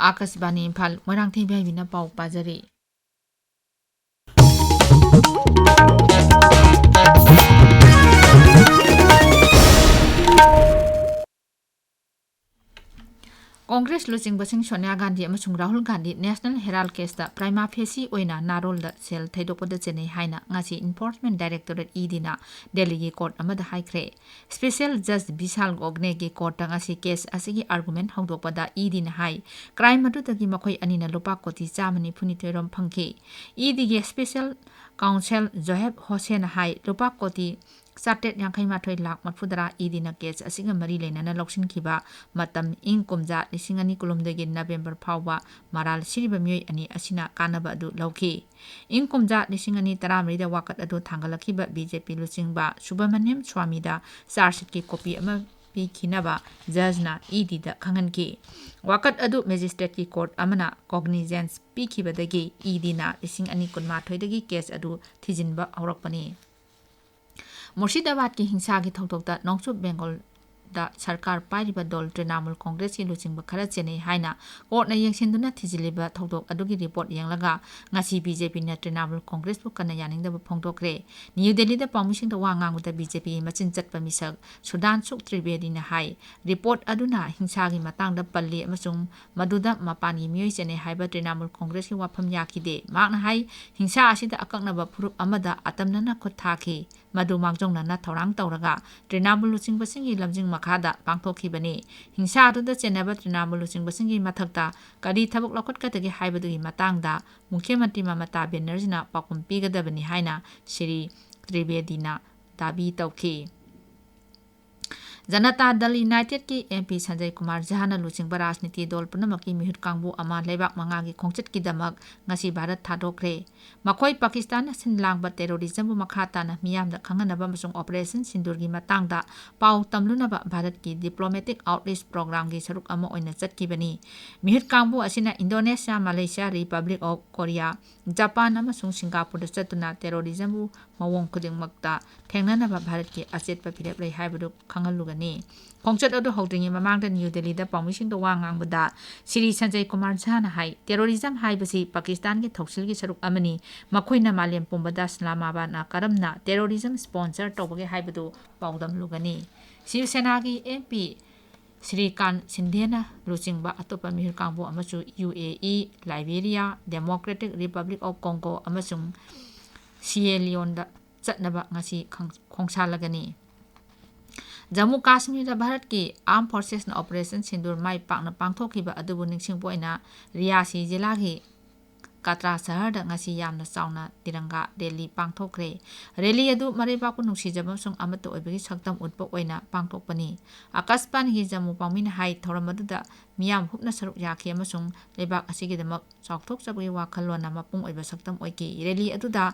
आकाशवाणी इम्फाल मोइरांगथेम इबेहाइबिना पाउ पाजरी कांग्रेस लुचिंगबसिंग सोनिया गांधी अमसुंग राहुल गांधी नेशनल हेराल्ड केसता प्राइमा फेसी ओइना नारोलदा सेल थैदोकपदा चेने हाइना ngasi इन्फोर्समेंट डायरेक्टोरेट ईदीना दिल्ली कोर्ट अमदा हाइख्रे स्पेशल जज विशाल गोगने की कोर्ट ngasi केस असिगी आर्गुमेंट हौदोकपदा ईदीना हाइ क्राइम अदुदगी मखोइ अनिना लुपा कोटी चामनी फुनिथोरम फंखि ईदीगे स्पेशल काउंसिल जोहेब होसेन हाइ लुपा कोटी साटेट यांखै माथोइ लाख मफुदरा ईदीना केस असिगा मरी लेनाना लौसिनखिबा मतम इंग कुमजा लिसिंग अनि कुलुमदगी नवेम्बर फाउबा मराल सिरिबा मियोइ अनि असिना कानबा अदु लौखि इंग कुमजा लिसिंग अनि तरामरीदा वाकत अदु थांगलखिबा बीजेपी लुचिंगबा सुब्रमण्यम स्वामीदा चार्जशीट की कॉपी अमा पीखिनबा जजना ईदीदा खंगनखि वाकत अदु मजिस्ट्रेट की कोर्ट अमना कॉग्निजेंस पीखिबदगी ईदीना लिसिंग अनि कुनमाथोइदगी केस अदु थिजिनबा हौरकपनि मुर्शिदाबाद की हिंसा की थौदोकता नोंगचुब बेंगल दा सरकार पाइरिबा दल तृणमूल कांग्रेस की लुचिंगबा खरा चेने हाइना कोर्टना येंसिनदुना थिजिलिबा थौदोक अदुगी रिपोर्ट येंलगा ngasi बीजेपी ना तृणमूल कांग्रेस बु कन्ना यानिंगदबा फोंदोकरे न्यू दिल्ली दा पाउमिसिंग दा वा nganguda बीजेपी मचिन चटपा मिसक सुदान सुक त्रिवेदी ना हाइ रिपोर्ट अदुना हिंसा की मतंगदा पल्ली अमसुंग मदुदा मपानी मियोइ चेने हाइबा तृणमूल कांग्रेस की वाफम याखिदे मागना हाइ हिंसा असिदा अकक्नबा फुरुप अमदा अतमनना खुद थाखि मदु मांगजोंना थौरांग तौरगा तृणमूल लुचिंगबसिंगी लमजिंग मखादा पांगथोखिबनी हिंसा अदुदा चेनबा तृणमूल लुचिंगबसिंगी मथक्ता करी थबक लखटकदगी हाइबदुगी मतंगदा मुख्यमंत्री ममता बनर्जीना पाकुम पीगदबनी हाइना श्री त्रिवेदीना दाबी तौखि जनता दल यूनाइटेड की एमपी संजय कुमार जहाना लुचिंगबा राजनीति दल पुनमकी मिहुत कांगबु अमा लेबाक मंगागी खोंचट की दमक ngasi भारत थादोखरे मखोइ पाकिस्तान सिनलांगबा टेरोरिज्म मखाताना मियामदा खंगनबा मसुंग ऑपरेशन सिंदूर की मतंगदा पाउ तमलुनबा भारत की डिप्लोमेटिक आउटरीच प्रोग्राम की सरुक अमा ओइना चटकीबनी मिहुत कांगबु असिना Indonesia Malaysia Republic of Korea Japan अमसुंग सिंगापुर चतुना टेरोरिज्म मवोंग खुदिंगमक्ता थेंगननबा भारत की अचेतपा फिरेप लै हाइबदु खंगलुगनी खोंचट अदु हौद्रिंगी ममांगदा न्यू दिल्ली दा पाउमिसिंग दा वा ngangbada श्री संजय कुमार झाना हाइ टेरोरिज्म हाइबसी पाकिस्तान की थौसिल की सरुक अमनी मखोइना मालेम पुंबदा इस्लामाबाद ना करमना टेरोरिज्म स्पॉन्सर तौबगे हाइबदु पाउदम लुगनी शिवसेना की एमपी श्रीकांत सिंधेना लुचिंगबा अतोपा मिहुर कांगबो अमसु UAE Liberia Democratic Republic of Congo अमसुंग सिएलियोनदा चटनबा ngasi खोंसालगनी जम्मू काश्मीर भारत की आर्म फोर्सेस ना ऑपरेशन सिंदूर माइ पाकना पांगथोखिबा अदुबु निंगसिंगबोइना रियासी जिला की कात्रा शहर ngasi यामना चाउना तिरंगा रैली पांगथोखरे रैली अदु मरेबाकु नुंसीजबम सुंग अमत ओइबगी सक्तम उद्बो ओइना पांगथोकपनी आकाशवाणी की जम्मू पाउमिना हाइ थौरमदुदा मियाम हुपना सरुक याखि अमसुंग लेबाक असिगिदमक चौथोकचबगी वाखलोना मपुंग ओइबा सक्तम ओइकी रैली अदुदा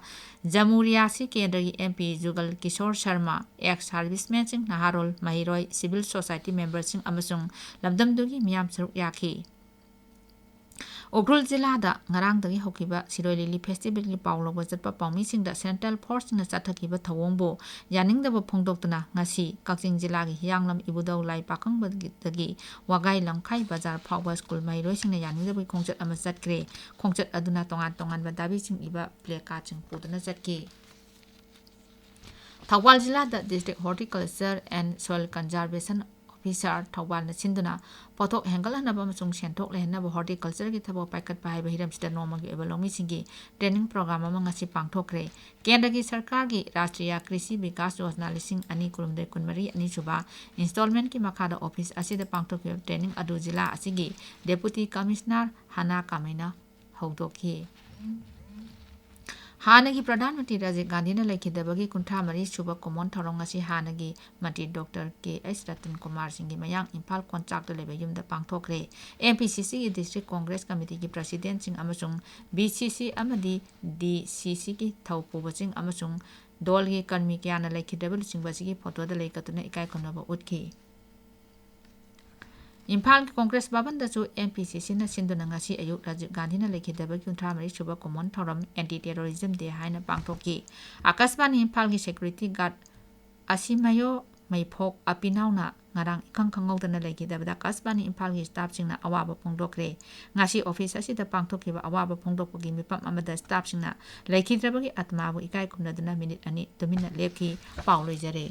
जम्मू रियासी केंद्र की MP Jugal Kishore Sharma ex serviceman Singh नहारोल महिरोय सिविल सोसाइटी मेंबर सिंह अमसुंग लमदमदुगी मियाम सरुक याखि उग्रुल जिला ngarangdagi hokiba siroi lili festival ki pawlogba jatpa pawmisingda central force na chathakiba thawongbo yaningdaba phongdoktuna ngasi kakjing jila gi hiyanglam ibudau lai pakangbagi wagai lamkhai bazar phawba school mairoi singna yaningdaba khongchat ama chatkre khongchat aduna tongan tongan ba dabi sing iba pleka ching puduna chatki Thawal jila da district horticulture and soil conservation officer Thawal na sinduna pothok hengalhanaba amasung senthok lehenaba horticulture ki thabo paikat pahaiba hiramsida nomagi ebalongi singi training program ama ngasi pangthokre kendra ki sarkar ki rashtriya krishi vikas yojana lising ani kurumde kunmari ani suba installment ki makhada office asida pangthokki training adu jila asigi deputy commissioner hana kamaina haudoki हानगी प्रधानमंत्री राजीव गांधी ने लेखिदबगी कुंठा मरी सुबह common थौरंगसी हानगी मंत्री doctor के S Ratan Kumar Singh की मयांग इम्फाल कोंचाक लेबे युमदा पांगथोखरे MPCC की डिस्ट्रिक्ट कांग्रेस कमिटी की प्रेसिडेंट सिंह अमसुंग बीसीसी अमदी डीसीसी की थौपुब सिंह अमसुंग दल की कर्मी क्याना लेखिदब सिंहबसी की फोटोदा लेकतुना इकाई खुनबा उठकी इम्फाल की कांग्रेस भवन दसु एमपीसीसी न सिंधुना ngasi अयुक राजीव गांधी न लेखिदबगी कुंठा मरी सुबह कोमन थौरम एंटी टेररिज्म डे हाइना पांगथोखी आकाशवाणी इम्फाल की सिक्योरिटी गार्ड असिमायो मैफोक अपिनाउना ngarang ikang khangawdana leikidabada kasbani Imphal gi staff singna awaba phongdokre ngasi office asida pangthokiba awaba phongdokpagi mipam amada staff singna leikidrabagi atmabu ikai kumnaduna minute ani tumina lepki pauloi jare